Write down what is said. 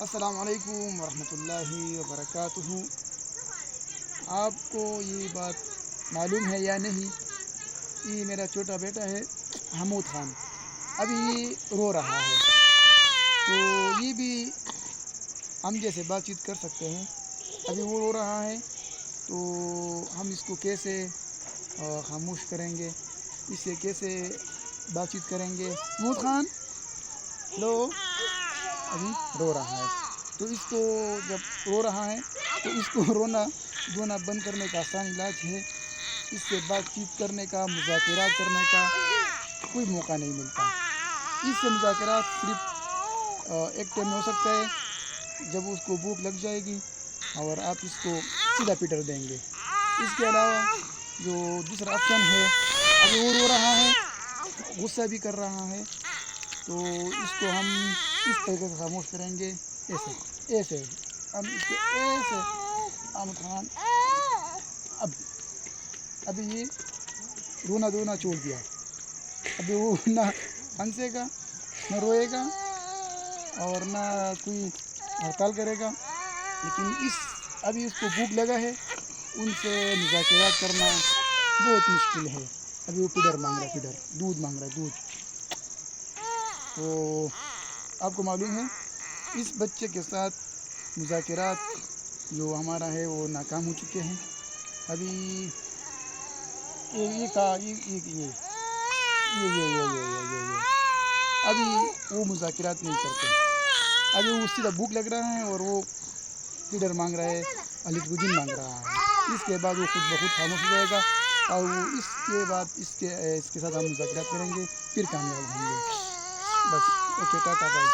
السلام علیکم ورحمۃ اللہ وبرکاتہ۔ آپ کو یہ بات معلوم ہے یا نہیں، یہ میرا چھوٹا بیٹا ہے حمود خان، ابھی یہ رو رہا ہے، تو یہ بھی ہم جیسے بات چیت کر سکتے ہیں۔ ابھی وہ رو رہا ہے تو ہم اس کو کیسے خاموش کریں گے، اس سے کیسے بات چیت کریں گے۔ حمود خان لو، ابھی رو رہا ہے، تو اس کو جب رو رہا ہے تو اس کو رونا دھونا بند کرنے کا آسان علاج ہے۔ اس سے بات چیت کرنے کا، مذاکرات کرنے کا کوئی موقع نہیں ملتا۔ اس سے مذاکرات صرف ایک ٹائم میں ہو سکتا ہے جب اس کو بھوک لگ جائے گی اور آپ اس کو سیدھا پیٹر دیں گے۔ اس کے علاوہ جو دوسرا آپشن ہے، ابھی وہ رو رہا ہے، غصہ بھی کر رہا ہے، تو اس کو ہم اس طریقے سے خاموش کریں گے، ایسے ہم اس کو ایسے احمد خان ابھی یہ رونا دھونا چھوڑ دیا، ابھی وہ نہ ہنسے گا، نہ روئے گا اور نہ کوئی ہڑتال کرے گا، لیکن ابھی اس کو بھوک لگا ہے، ان سے مذاکرات کرنا بہت مشکل ہے۔ ابھی وہ پیڈر مانگ رہا ہے، پیڈر دودھ مانگ رہا ہے، دودھ۔ تو آپ کو معلوم ہے اس بچے کے ساتھ مذاکرات جو ہمارا ہے وہ ناکام ہو چکے ہیں۔ ابھی ابھی وہ مذاکرات نہیں کرتے، ابھی وہ سیدھا بھوک لگ رہا ہے اور وہ پیڈر مانگ رہا ہے، الکوجن مانگ رہا ہے۔ اس کے بعد وہ خود بخود خاموش ہو جائے گا اور وہ اس کے بعد اس کے ساتھ ہم مذاکرات کریں گے، پھر کامیاب ہوں گے۔ بس اوکے، ٹاٹا، بائے۔